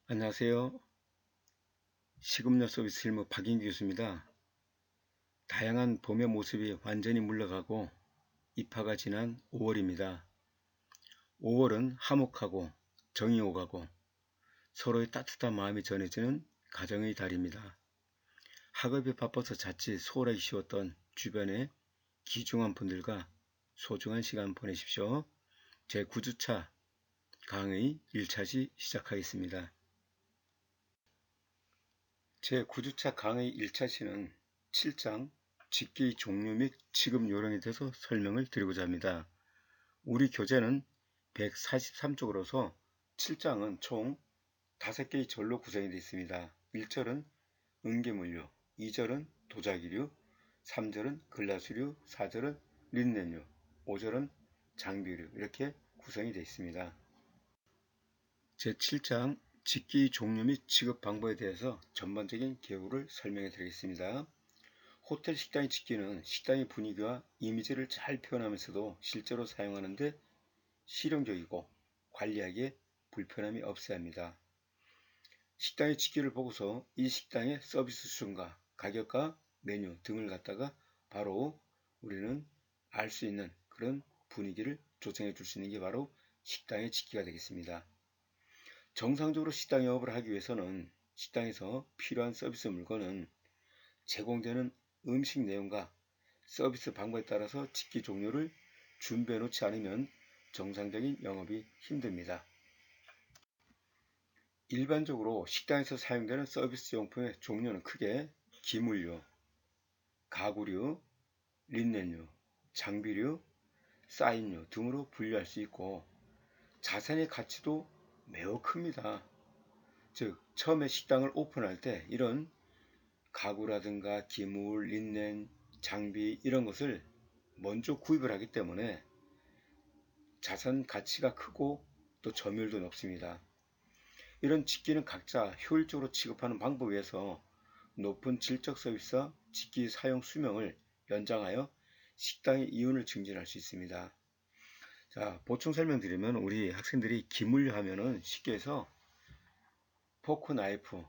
안녕하세요. 식음료 서비스 일무 박인규 교수입니다. 다양한 봄의 모습이 완전히 물러가고 입하가 지난 5월입니다. 5월은 화목하고 정이 오가고 서로의 따뜻한 마음이 전해지는 가정의 달입니다. 학업이 바빠서 자칫 소홀하기 쉬웠던 주변의 귀중한 분들과 소중한 시간 보내십시오. 제9주차 강의 1차시 시작하겠습니다. 제9주차 강의 1차시는 7장 직기 종류 및 취급 요령에 대해서 설명을 드리고자 합니다. 우리 교재는 143쪽으로서 7장은 총 5개의 절로 구성이 되어 있습니다. 1절은 응계물류, 2절은 도자기류, 3절은 글라스류, 4절은 린넨류, 5절은 장비류 이렇게 구성이 되어 있습니다. 제7장 직기 종류 및 취급 방법에 대해서 전반적인 개요를 설명해 드리겠습니다. 호텔 식당의 직기는 식당의 분위기와 이미지를 잘 표현하면서도 실제로 사용하는데 실용적이고 관리하기에 불편함이 없어야 합니다. 식당의 직기를 보고서 이 식당의 서비스 수준과 가격과 메뉴 등을 갖다가 바로 우리는 알 수 있는 그런 분위기를 조성해 줄 수 있는 게 바로 식당의 직기가 되겠습니다. 정상적으로 식당 영업을 하기 위해서는 식당에서 필요한 서비스 물건은 제공되는 음식 내용과 서비스 방법에 따라서 직기 종류를 준비해 놓지 않으면 정상적인 영업이 힘듭니다. 일반적으로 식당에서 사용되는 서비스 용품의 종류는 크게 기물류, 가구류, 린넨류, 장비류, 사인류 등으로 분류할 수 있고 자산의 가치도 매우 큽니다. 즉 처음에 식당을 오픈할 때 이런 가구라든가 기물, 린넨, 장비 이런 것을 먼저 구입을 하기 때문에 자산 가치가 크고 또 점유율도 높습니다. 이런 직기는 각자 효율적으로 취급하는 방법에 의해서 높은 질적 서비스와 직기 사용 수명을 연장하여 식당의 이윤을 증진할 수 있습니다. 자, 보충 설명드리면 우리 학생들이 기물류 하면은 쉽게 해서 포크, 나이프,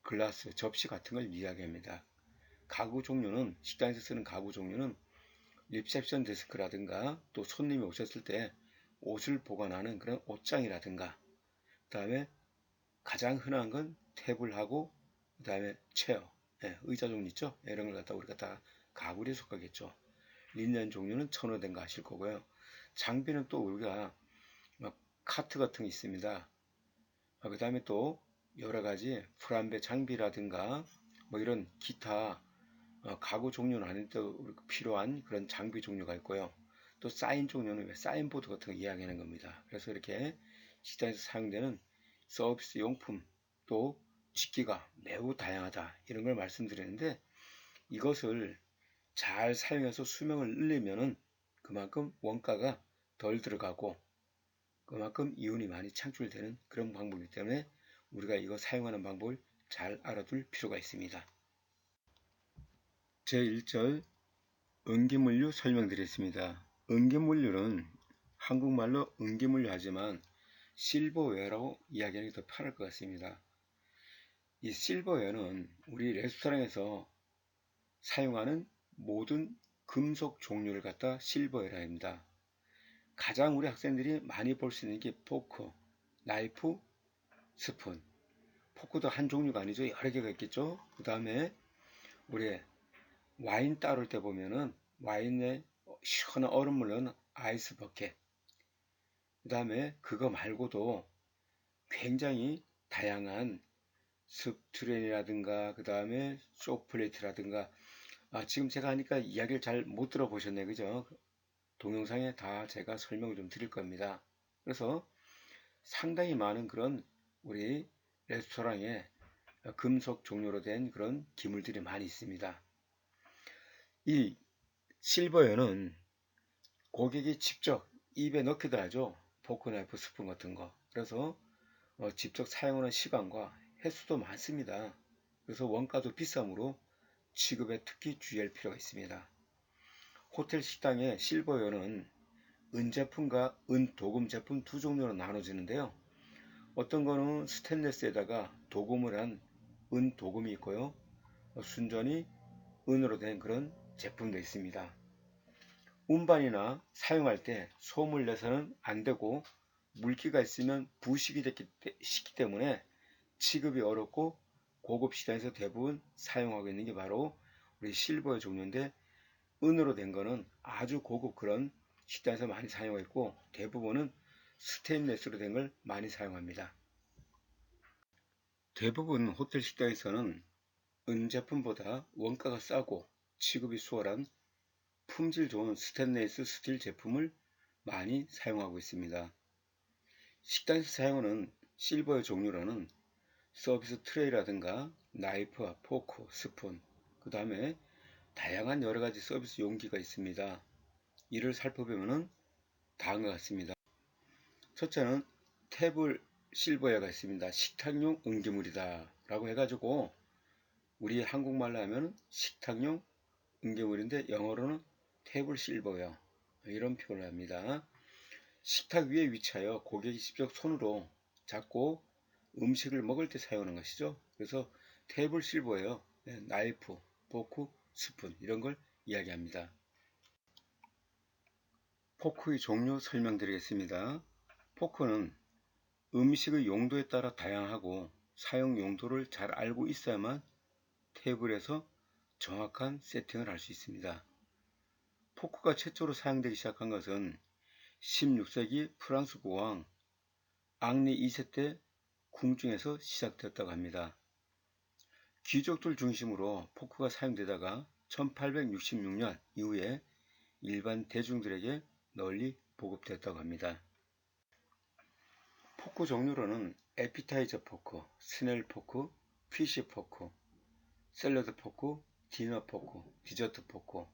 글라스, 접시 같은 걸 이야기합니다. 가구 종류는 식당에서 쓰는 가구 종류는 리셉션 데스크라든가 또 손님이 오셨을 때 옷을 보관하는 그런 옷장이라든가 그 다음에 가장 흔한 건 테이블하고 그 다음에 체어, 의자 종류 있죠? 이런 걸 갖다 우리가 다 가구에 속하겠죠. 린넨 종류는 천호된 거 아실 거고요. 장비는 또 우리가 카트 같은 게 있습니다. 그 다음에 또 여러 가지 프람베 장비라든가 뭐 이런 기타 가구 종류는 아닌데도 필요한 그런 장비 종류가 있고요. 또 사인 종류는 사인보드 같은 거 이야기하는 겁니다. 그래서 이렇게 식당에서 사용되는 서비스 용품 또 직기가 매우 다양하다 이런 걸 말씀드리는데 이것을 잘 사용해서 수명을 늘리면은 그만큼 원가가 덜 들어가고 그만큼 이윤이 많이 창출되는 그런 방법이기 때문에 우리가 이거 사용하는 방법을 잘 알아둘 필요가 있습니다. 제1절 응기물류 설명드리겠습니다. 응기물류는 한국말로 응기물류 하지만 실버웨어라고 이야기하는 게 더 편할 것 같습니다. 이 실버웨어는 우리 레스토랑에서 사용하는 모든 금속 종류를 갖다 실버웨어라 합니다. 가장 우리 학생들이 많이 볼 수 있는 게 포크, 나이프, 스푼. 포크도 한 종류가 아니죠. 여러 개가 있겠죠. 그 다음에 우리 와인 따를 때 보면은 와인에 시원한 얼음물 넣은 아이스 버켓. 그 다음에 그거 말고도 굉장히 다양한 습트렌이라든가 그 다음에 쇼플레이트라든가 지금 제가 하니까 이야기를 잘 못 들어보셨네 그죠? 동영상에 다 제가 설명을 좀 드릴 겁니다. 그래서 상당히 많은 그런 우리 레스토랑에 금속 종류로 된 그런 기물들이 많이 있습니다. 이 실버에는 고객이 직접 입에 넣기도 하죠. 포크, 나이프, 스푼 같은 거. 그래서 직접 사용하는 시간과 횟수도 많습니다. 그래서 원가도 비싸므로 취급에 특히 주의할 필요가 있습니다. 호텔 식당의 실버웨어는 은제품과 은도금 제품 두 종류로 나눠지는데요. 어떤 거는 스테인레스에다가 도금을 한 은 도금이 있고요. 순전히 은으로 된 그런 제품도 있습니다. 운반이나 사용할 때 소음을 내서는 안 되고 물기가 있으면 부식이 시기 때문에 취급이 어렵고 고급 시장에서 대부분 사용하고 있는 게 바로 우리 실버의 종류인데, 은으로 된 거는 아주 고급 그런 식당에서 많이 사용하고 있고 대부분은 스테인레스로 된 걸 많이 사용합니다. 대부분 호텔 식당에서는 은 제품보다 원가가 싸고 취급이 수월한 품질 좋은 스테인레스 스틸 제품을 많이 사용하고 있습니다. 식당에서 사용하는 실버의 종류로는 서비스 트레이라든가 나이프와 포크, 스푼, 그 다음에 다양한 여러가지 서비스 용기가 있습니다. 이를 살펴보면 다음과 같습니다. 첫째는 탭을 실버웨어가 있습니다. 식탁용 은기물이다 라고 해가지고 우리 한국말로 하면 식탁용 은기물인데 영어로는 탭을 실버웨어 이런 표현을 합니다. 식탁 위에 위치하여 고객이 직접 손으로 잡고 음식을 먹을 때 사용하는 것이죠. 그래서 탭을 실버웨어, 나이프, 포크, 스푼 이런 걸 이야기합니다. 포크의 종류 설명드리겠습니다. 포크는 음식의 용도에 따라 다양하고 사용 용도를 잘 알고 있어야만 테이블에서 정확한 세팅을 할 수 있습니다. 포크가 최초로 사용되기 시작한 것은 16세기 프랑스 국왕 앙리 2세 때 궁중에서 시작되었다고 합니다. 귀족들 중심으로 포크가 사용되다가 1866년 이후에 일반 대중들에게 널리 보급되었다고 합니다. 포크 종류로는 에피타이저 포크, 스넬 포크, 피쉬 포크, 샐러드 포크, 디너 포크, 디저트 포크,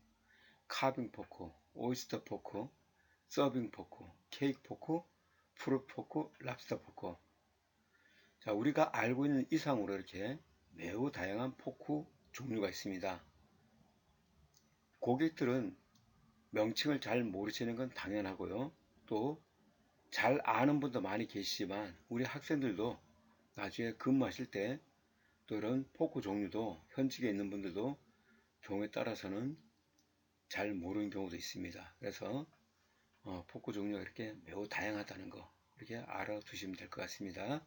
카빙 포크, 오이스터 포크, 서빙 포크, 케이크 포크, 프루트 포크, 랍스터 포크. 자, 우리가 알고 있는 이상으로 이렇게 매우 다양한 포크 종류가 있습니다. 고객들은 명칭을 잘 모르시는 건 당연하고요. 또 잘 아는 분도 많이 계시지만 우리 학생들도 나중에 근무하실 때 또 이런 포크 종류도 현직에 있는 분들도 경우에 따라서는 잘 모르는 경우도 있습니다. 그래서 포크 종류가 이렇게 매우 다양하다는 거 이렇게 알아두시면 될 것 같습니다.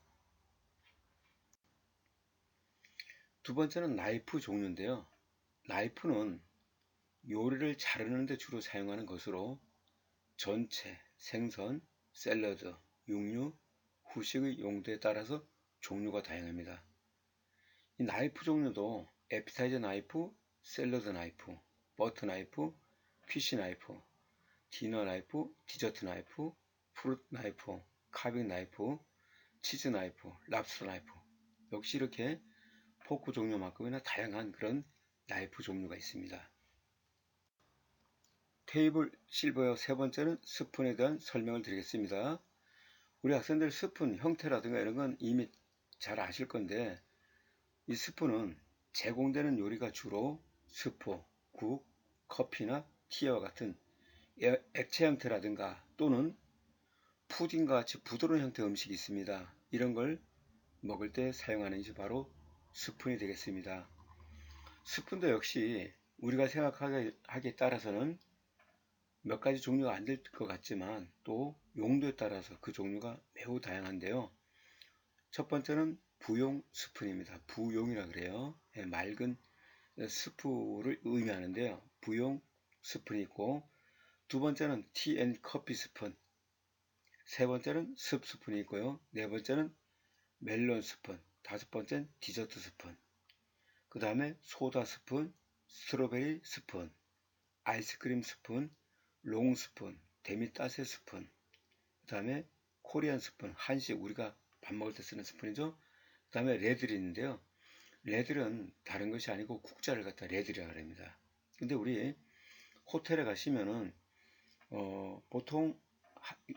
두 번째는 나이프 종류인데요. 나이프는 요리를 자르는 데 주로 사용하는 것으로 전체, 생선, 샐러드, 육류, 후식의 용도에 따라서 종류가 다양합니다. 이 나이프 종류도 에피타이저 나이프, 샐러드 나이프, 버터 나이프, 피쉬 나이프, 디너 나이프, 디저트 나이프, 프루트 나이프, 카빙 나이프, 치즈 나이프, 랍스터 나이프. 역시 이렇게 포크 종류만큼이나 다양한 그런 나이프 종류가 있습니다. 테이블 실버웨어 세 번째는 스푼에 대한 설명을 드리겠습니다. 우리 학생들 스푼 형태라든가 이런 건 이미 잘 아실 건데, 이 스푼은 제공되는 요리가 주로 스프, 국, 커피나 티와 같은 액체 형태라든가 또는 푸딩과 같이 부드러운 형태의 음식이 있습니다. 이런 걸 먹을 때 사용하는 것이 바로 스푼이 되겠습니다. 스푼도 역시 우리가 생각하기에 따라서는 몇 가지 종류가 안 될 것 같지만 또 용도에 따라서 그 종류가 매우 다양한데요. 첫 번째는 부용 스푼입니다. 부용이라 그래요. 맑은 스프를 의미하는데요. 부용 스푼이 있고, 두 번째는 티 앤 커피 스푼, 세 번째는 습 스푼이 있고요. 네 번째는 멜론 스푼, 다섯 번째는 디저트 스푼, 그 다음에 소다 스푼, 스트로베리 스푼, 아이스크림 스푼, 롱 스푼, 데미따세 스푼, 그 다음에 코리안 스푼, 한식 우리가 밥 먹을 때 쓰는 스푼이죠. 그 다음에 레들이 있는데요. 레들은 다른 것이 아니고 국자를 갖다 레들이라고 합니다. 근데 우리 호텔에 가시면은 보통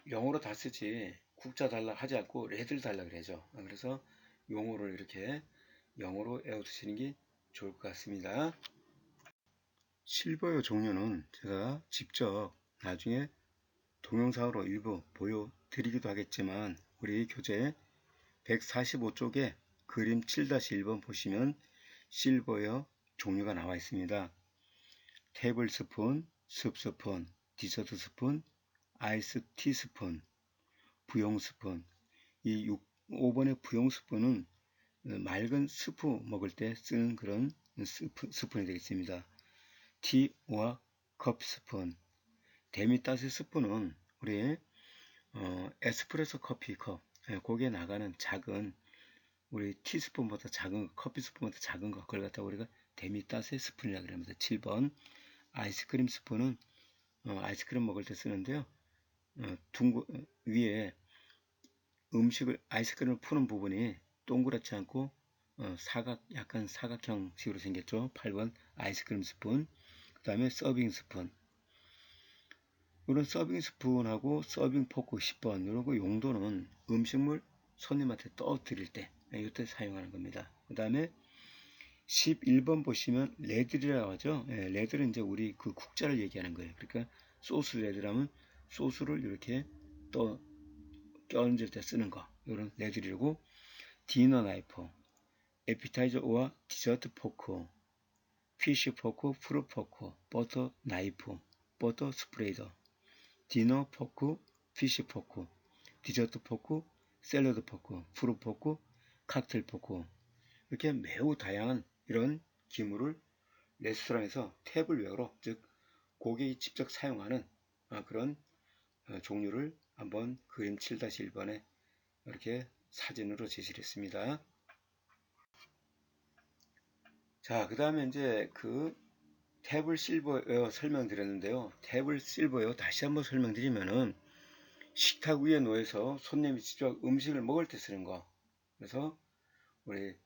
영어로 다 쓰지 국자 달라 하지 않고 레들 달라 그러죠. 그래서 용어를 이렇게 영어로 외워두시는 게 좋을 것 같습니다. 실버요 종류는 제가 직접 나중에 동영상으로 일부 보여드리기도 하겠지만 우리 교재 145쪽에 그림 7-1번 보시면 실버웨어 종류가 나와 있습니다. 테이블 스푼, 숲 스푼, 디저트 스푼, 아이스 티 스푼, 부용 스푼. 이 5번의 부용 스푼은 맑은 스프 먹을 때 쓰는 그런 스푼이 되겠습니다. 티와 컵 스푼. 데미타스 스푼은 우리 에스프레소 커피 컵, 거기에 나가는 작은 우리 티스푼보다 작은 커피 스푼보다 작은 거, 그걸 갖다 우리가 데미타스의 스푼이라고 합니다. 7번 아이스크림 스푼은 아이스크림 먹을 때 쓰는데요. 위에 아이스크림을 푸는 부분이 동그랗지 않고 약간 사각형식으로 생겼죠. 8번 아이스크림 스푼. 그 다음에 서빙 스푼. 이런 서빙 스푼하고 서빙 포크 10번 이런 거 용도는 음식물 손님한테 떠드릴 때 이때 사용하는 겁니다. 그 다음에 11번 보시면 레들이라고 하죠. 레들은 이제 우리 그 국자를 얘기하는 거예요. 그러니까 소스 레들하면 소스를 이렇게 또 껴얹을 때 쓰는 거, 이런 레들이고, 디너 나이프, 에피타이저와 디저트 포크, 피쉬 포크, 프루 포크, 버터 나이프, 버터 스프레이더, 디너 포크, 피쉬 포크, 디저트 포크, 샐러드 포크, 프루 포크, 칵테일 포크. 이렇게 매우 다양한 이런 기물을 레스토랑에서 테이블웨어로, 즉 고객이 직접 사용하는 그런 종류를 한번 그림 7-1번에 이렇게 사진으로 제시를 했습니다. 자, 그 다음에 이제 그 탭을 실버웨어 설명드렸는데요. 탭을 실버웨어 다시 한번 설명드리면은 식탁 위에 놓여서 손님이 직접 음식을 먹을 때 쓰는 거. 그래서 우리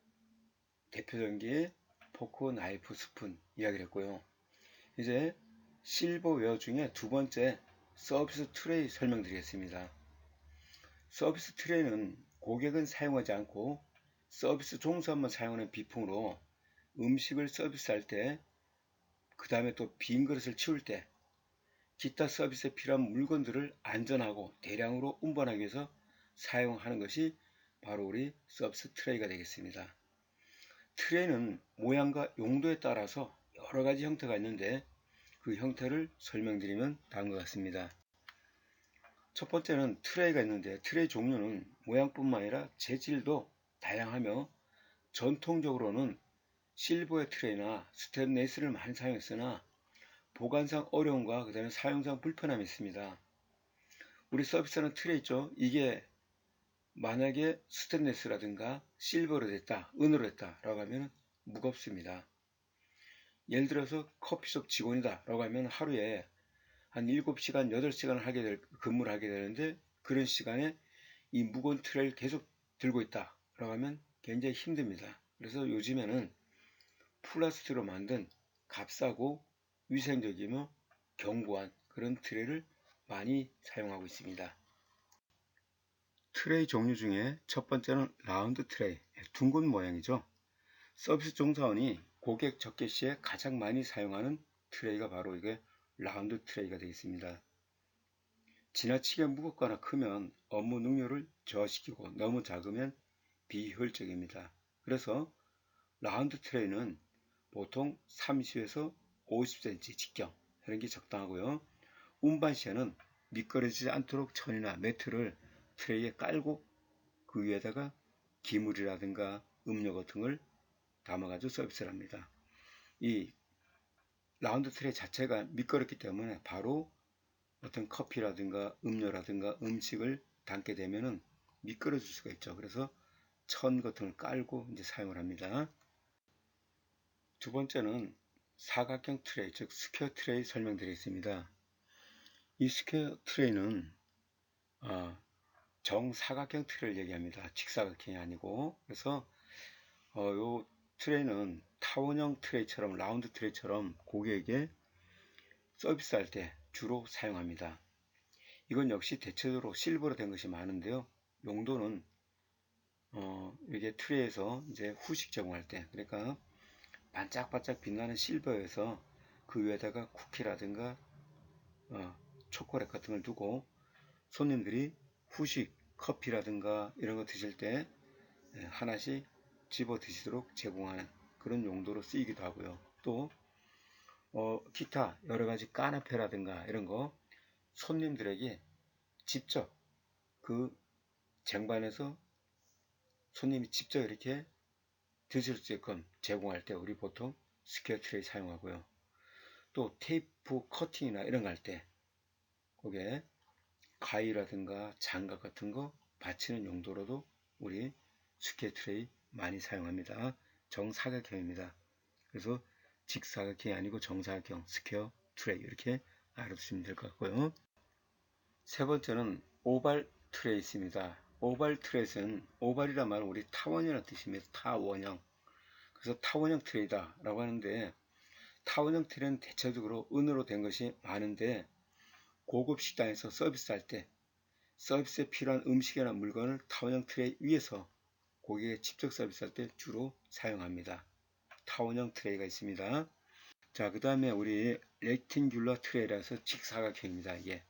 대표적인 게 포크, 나이프, 스푼 이야기를 했고요. 이제 실버웨어 중에 두 번째 서비스 트레이 설명드리겠습니다. 서비스 트레이는 고객은 사용하지 않고 서비스 종사만 사용하는 비품으로 음식을 서비스할 때, 그 다음에 또 빈 그릇을 치울 때, 기타 서비스에 필요한 물건들을 안전하고 대량으로 운반하기 위해서 사용하는 것이 바로 우리 서비스 트레이가 되겠습니다. 트레이는 모양과 용도에 따라서 여러 가지 형태가 있는데 그 형태를 설명드리면 다음과 같습니다. 첫 번째는 트레이가 있는데 트레이 종류는 모양뿐만 아니라 재질도 다양하며 전통적으로는 실버의 트레이나 스테인리스를 많이 사용했으나 보관상 어려움과 그 다음에 사용상 불편함이 있습니다. 우리 서비스하는 트레이 있죠. 이게 만약에 스테인리스라든가 실버로 됐다, 은으로 됐다 라고 하면 무겁습니다. 예를 들어서 커피숍 직원이다 라고 하면 하루에 한 7시간, 8시간을 근무를 하게 되는데 그런 시간에 이 무거운 트레이를 계속 들고 있다 라고 하면 굉장히 힘듭니다. 그래서 요즘에는 플라스틱으로 만든 값싸고 위생적이며 견고한 그런 트레이를 많이 사용하고 있습니다. 트레이 종류 중에 첫 번째는 라운드 트레이, 둥근 모양이죠. 서비스 종사원이 고객 접객 시에 가장 많이 사용하는 트레이가 바로 이게 라운드 트레이가 되겠습니다. 지나치게 무겁거나 크면 업무 능률을 저하시키고 너무 작으면 비효율적입니다. 그래서 라운드 트레이는 보통 30에서 50cm 직경 이런 게 적당하고요. 운반 시에는 미끄러지지 않도록 천이나 매트를 트레이에 깔고 그 위에다가 기물이라든가 음료 같은 걸 담아가지고 서비스를 합니다. 이 라운드 트레이 자체가 미끄럽기 때문에 바로 어떤 커피라든가 음료라든가 음식을 담게 되면은 미끄러질 수가 있죠. 그래서 천 같은 걸 깔고 이제 사용을 합니다. 두 번째는 사각형 트레이, 즉 스퀘어 트레이 설명드리겠습니다. 이 스퀘어 트레이는 정사각형 트레이를 얘기합니다. 직사각형이 아니고. 그래서 요 트레이는 타원형 트레이처럼, 라운드 트레이처럼 고객에게 서비스할 때 주로 사용합니다. 이건 역시 대체적으로 실버로 된 것이 많은데요. 용도는 이게 트레이에서 이제 후식 제공할 때, 그러니까 반짝반짝 빛나는 실버에서 그 위에다가 쿠키라든가 초콜릿 같은 걸 두고 손님들이 후식 커피라든가 이런 거 드실 때 하나씩 집어 드시도록 제공하는 그런 용도로 쓰이기도 하고요. 또 기타 여러 가지 까나페라든가 이런 거 손님들에게 직접 그 쟁반에서 손님이 직접 이렇게 드실 수 있게끔 제공할 때 우리 보통 스퀘어 트레이 사용하고요. 또 테이프 커팅이나 이런 거 할 때 거기에 가위라든가 장갑 같은 거 받치는 용도로도 우리 스퀘어 트레이 많이 사용합니다. 정사각형입니다. 그래서 직사각형이 아니고 정사각형 스퀘어 트레이 이렇게 알아두시면 될 것 같고요. 세 번째는 오발 트레이스입니다. 오발 트레이스는 오발이란 말은 우리 타원이라는 뜻입니다. 타원형. 그래서 타원형 트레이다 라고 하는데 타원형 트레이는 대체적으로 은으로 된 것이 많은데 고급 식당에서 서비스할 때 서비스에 필요한 음식이나 물건을 타원형 트레이 위에서 고객에 직접 서비스할 때 주로 사용합니다. 타원형 트레이가 있습니다. 자, 그 다음에 우리 렉팅귤러 트레이라서 직사각형입니다. 이게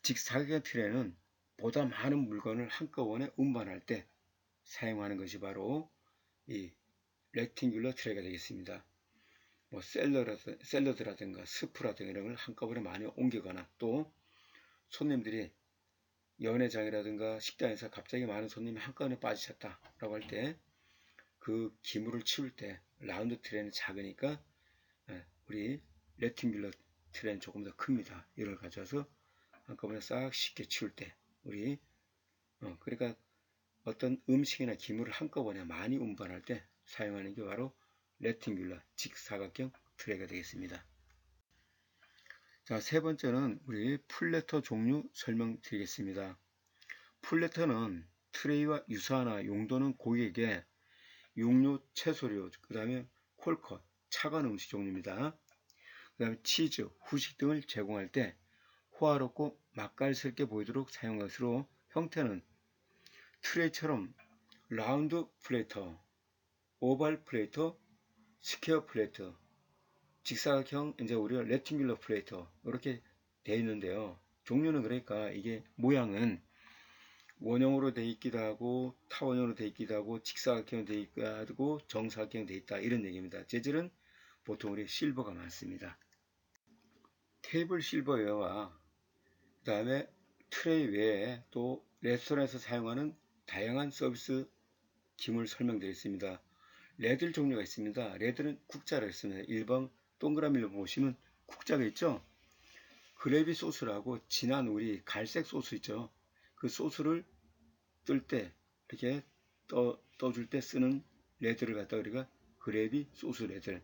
직사각형 트레이는 보다 많은 물건을 한꺼번에 운반할 때 사용하는 것이 바로 이 렉팅귤러 트레이가 되겠습니다. 뭐 샐러드라든가 스프라든가 이런 걸 한꺼번에 많이 옮기거나 또 손님들이 연회장이라든가 식당에서 갑자기 많은 손님이 한꺼번에 빠지셨다라고 할 때 그 기물을 치울 때 라운드 트레이는 작으니까 우리 렉팅귤러 트레이는 조금 더 큽니다. 이걸 가져와서 한꺼번에 싹 쉽게 치울 때 우리 그러니까 어떤 음식이나 기물을 한꺼번에 많이 운반할 때 사용하는 게 바로 렉팅귤러 직사각형 트레이가 되겠습니다. 자, 세 번째는 우리 플래터 종류 설명드리겠습니다. 플래터는 트레이와 유사하나 용도는 고객에게 육류, 채소류, 그 다음에 콜컷, 차가운 음식 종류입니다. 그 다음에 치즈, 후식 등을 제공할 때 호화롭고 맛깔스럽게 보이도록 사용한 것으로 형태는 트레이처럼 라운드 플래터, 오발 플래터, 스퀘어 플래터, 직사각형 이제 우리가 렉팅귤러 플래터 이렇게 되어 있는데요. 종류는 그러니까 이게 모양은 원형으로 되어 있기도 하고 타원형으로 되어 있기도 하고 직사각형으로 되어 있기도 하고 정사각형으로 되어 있다 이런 얘기입니다. 재질은 보통 우리 실버가 많습니다. 테이블 실버웨어와 그 다음에 트레이 외에 또 레스토랑에서 사용하는 다양한 서비스 기물 설명드리겠습니다. 레들 종류가 있습니다. 레들은 국자를 했습니다. 일반 동그라미를 보시면 국자가 있죠. 그래비 소스라고 진한 우리 갈색 소스 있죠. 그 소스를 뜰 때 이렇게 떠줄 때 쓰는 레드를 갖다 우리가 그래비 소스 레드.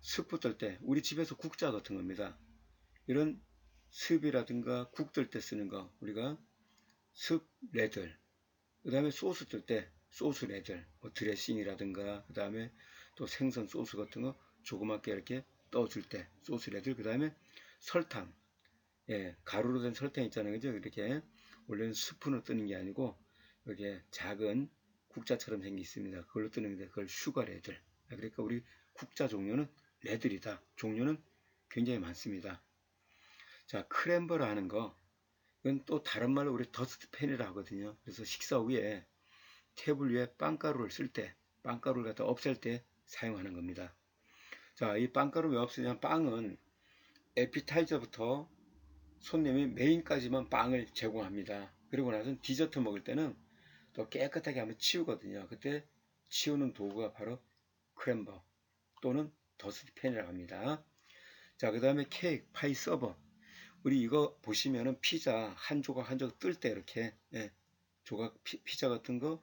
스프 뜰 때 우리 집에서 국자 같은 겁니다. 이런 습이라든가 국 뜰 때 쓰는 거 우리가 습 레드. 그 다음에 소스 뜰 때 소스 레드, 뭐 드레싱이라든가 그 다음에 또 생선 소스 같은 거 조그맣게 이렇게 떠줄 때 소스 레드. 그 다음에 설탕, 가루로 된 설탕 있잖아요, 그죠? 이렇게 원래는 스푼으로 뜨는 게 아니고 이렇게 작은 국자처럼 생기 있습니다. 그걸로 뜨는 게 그걸 슈가 레드. 그러니까 우리 국자 종류는 레들이다. 종류는 굉장히 많습니다. 자, 크렘버를 하는 거 이건 또 다른 말로 우리 더스트팬이라 하거든요. 그래서 식사 후에 테이블 위에 빵가루를 쓸 때, 빵가루를 갖다 없앨 때 사용하는 겁니다. 자, 이 빵가루 왜 없애냐면 빵은 에피타이저부터 손님이 메인까지만 빵을 제공합니다. 그리고 나서 디저트 먹을 때는 또 깨끗하게 한번 치우거든요. 그때 치우는 도구가 바로 크렘버 또는 더스트팬이라고 합니다. 자, 그 다음에 케이크, 파이 서버. 우리 이거 보시면은 피자 한 조각 한 조각 뜰 때 이렇게 조각 피자 같은 거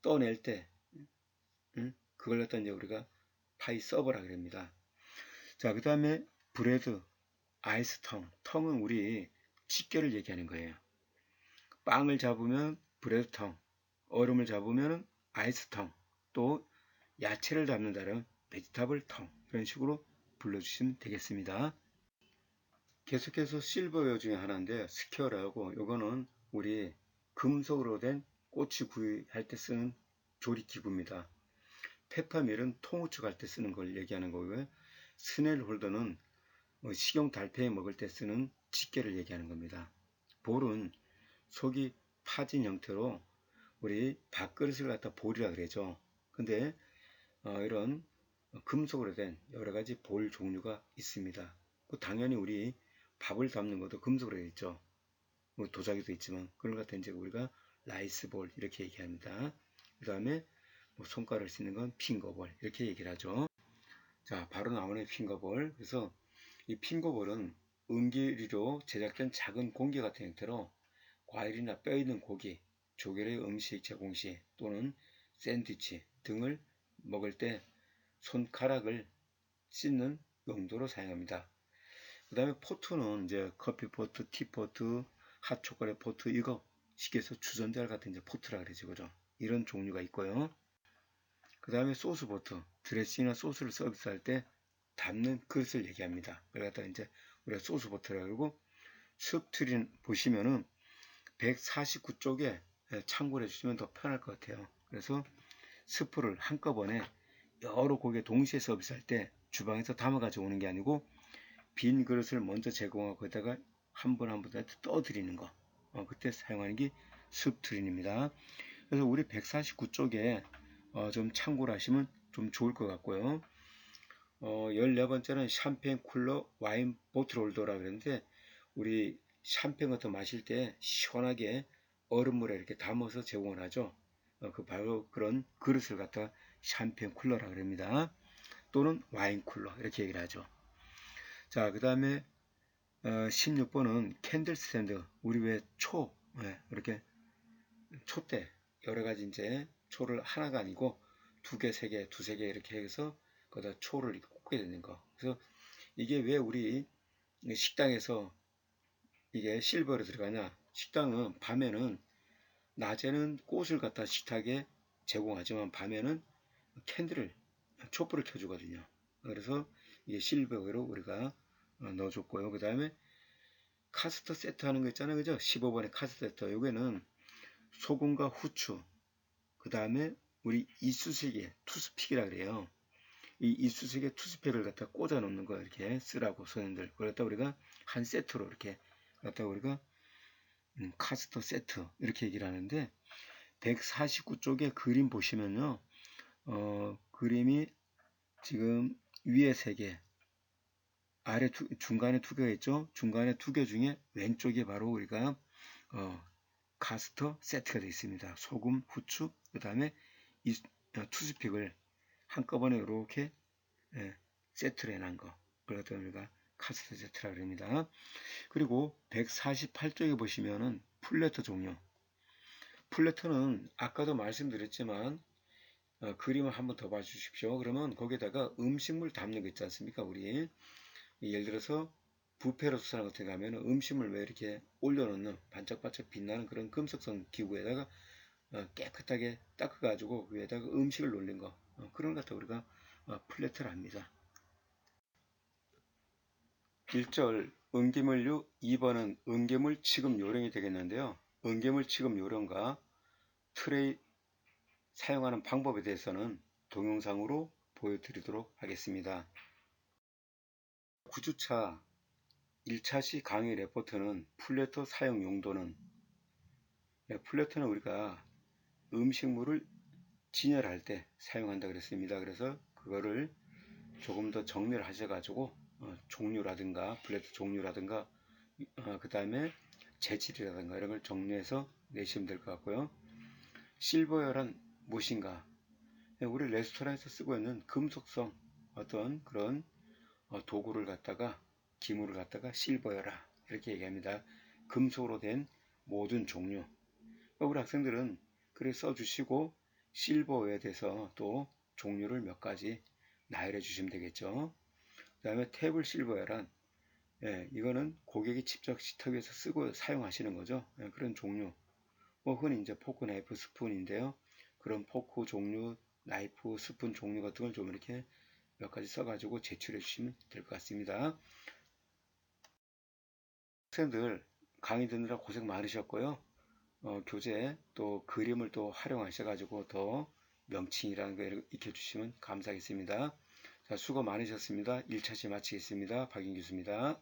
떠낼 때 그걸 갖다 이제 우리가 파이 서버라 그럽니다. 자, 그 다음에 브레드, 아이스텅. 텅은 우리 집게를 얘기하는 거예요. 빵을 잡으면 브레드텅, 얼음을 잡으면 아이스텅, 또 야채를 잡는다는 베지타블 텅 이런 식으로 불러주시면 되겠습니다. 계속해서 실버웨어 중에 하나인데 스퀘어라고 이거는 우리 금속으로 된 꼬치 구이할 때 쓰는 조리기구입니다. 페퍼밀은 통후추 갈 때 쓰는 걸 얘기하는 거고요. 스넬 홀더는 식용 달팽이 먹을 때 쓰는 집게를 얘기하는 겁니다. 볼은 속이 파진 형태로 우리 밥그릇을 갖다 볼이라 그러죠. 근데 이런 금속으로 된 여러 가지 볼 종류가 있습니다. 당연히 우리 밥을 담는 것도 금속으로 되어 있죠. 뭐 도자기도 있지만 그런 것 같은 이제 우리가 라이스볼 이렇게 얘기합니다. 그 다음에 뭐 손가락을 씻는 건 핑거볼 이렇게 얘기를 하죠. 자, 바로 나오는 핑거볼. 그래서 이 핑거볼은 은기류로 제작된 작은 공기 같은 형태로 과일이나 뼈 있는 고기, 조개類음식 제공 시 또는 샌드위치 등을 먹을 때 손가락을 씻는 용도로 사용합니다. 그 다음에 포트는 이제 커피 포트, 티 포트, 핫 초콜릿 포트 이거 쉽게 해서 주전자 같은 이제 포트라 그러죠, 그죠? 이런 종류가 있고요. 그 다음에 소스 포트, 드레싱이나 소스를 서비스할 때 담는 그릇을 얘기합니다. 그걸 갖다가 이제 우리가 소스 포트라고 그러고 습트린 보시면은 149쪽에 참고를 해주시면 더 편할 것 같아요. 그래서 스프를 한꺼번에 여러 고기에 동시에 서비스할 때 주방에서 담아 가지고 오는 게 아니고 빈 그릇을 먼저 제공하고 거기다가 한 번 한 번 떠드리는 거. 그때 사용하는 게 습트린입니다. 그래서 우리 149쪽에 좀 참고를 하시면 좀 좋을 것 같고요. 14번째는 샴페인 쿨러 와인 보틀 홀더라 그랬는데 우리 샴페인 같은 거 마실 때 시원하게 얼음물에 이렇게 담아서 제공을 하죠. 그 바로 그런 그릇을 갖다 샴페인 쿨러라 그럽니다. 또는 와인 쿨러 이렇게 얘기를 하죠. 자, 그 다음에 16번은 캔들 스탠드. 우리 왜 초, 이렇게 촛대 여러 가지 이제 초를 하나가 아니고 두 개, 세 개, 두세 개 이렇게 해서 거기다 초를 이렇게 꽂게 되는 거. 그래서 이게 왜 우리 식당에서 이게 실버로 들어가냐? 식당은 밤에는 낮에는 꽃을 갖다 식탁에 제공하지만 밤에는 캔들을 촛불을 켜주거든요. 그래서 이게 실버로 우리가 넣어줬고요. 그 다음에 카스터 세트 하는 거 있잖아요. 그죠? 15번의 카스터 세트. 요게는 소금과 후추, 그 다음에 우리 이쑤시개, 투스픽이라 그래요. 이 이쑤시개 투스픽을 갖다 꽂아 놓는 거 이렇게 쓰라고 손님들. 그걸 갖다 우리가 한 세트로 이렇게 갖다 우리가 카스터 세트 이렇게 얘기를 하는데 149쪽에 그림 보시면요. 그림이 지금 위에 3개, 아래 중간에 2개가 있죠. 중간에 2개 중에 왼쪽에 바로 우리가 카스터 세트가 되어 있습니다. 소금, 후추, 그 다음에 이 투스픽을 한꺼번에 이렇게 세트를 해놓은 거. 그걸 갖다 우리가 카스터 세트라고 합니다. 그리고 148쪽에 보시면은 플래터 종류. 플래터는 아까도 말씀드렸지만 그림을 한번 더 봐주십시오. 그러면 거기다가 음식물 담는 거 있지 않습니까? 우리 예를 들어서 뷔페 레스토랑 같은 데 가면 음식물 왜 이렇게 올려놓는 반짝반짝 빛나는 그런 금속성 기구에다가 깨끗하게 닦아가지고 위에다가 음식을 올린 거 그런 것 같아 우리가 플래터를 합니다. 1절 응기물류 2번은 응기물 취급 요령이 되겠는데요. 응기물 취급 요령과 트레이 사용하는 방법에 대해서는 동영상으로 보여드리도록 하겠습니다. 9주차 1차 시 강의 레포트는 플래터 사용 용도는 플래터는 우리가 음식물을 진열할 때 사용한다 그랬습니다. 그래서 그거를 조금 더 정리를 하셔가지고 종류라든가 플래터 종류라든가 그 다음에 재질이라든가 이런 걸 정리해서 내시면 될 것 같고요. 실버열은 무엇인가? 우리 레스토랑에서 쓰고 있는 금속성 어떤 그런 도구를 갖다가 기물을 갖다가 실버여라 이렇게 얘기합니다. 금속으로 된 모든 종류. 우리 학생들은 글을 써주시고 실버에 대해서 또 종류를 몇 가지 나열해 주시면 되겠죠. 그 다음에 탭을 실버야란 이거는 고객이 직접 식탁 위에서 쓰고 사용하시는 거죠. 그런 종류. 흔히 이제 포크, 나이프, 스푼인데요. 그런 포크 종류, 나이프, 스푼 종류 같은 걸 좀 이렇게 몇 가지 써가지고 제출해 주시면 될 것 같습니다. 학생들 강의 듣느라 고생 많으셨고요. 교재 또 그림을 또 활용하셔가지고 더 명칭이라는 거 익혀주시면 감사하겠습니다. 자, 수고 많으셨습니다. 1차시 마치겠습니다. 박인규입니다.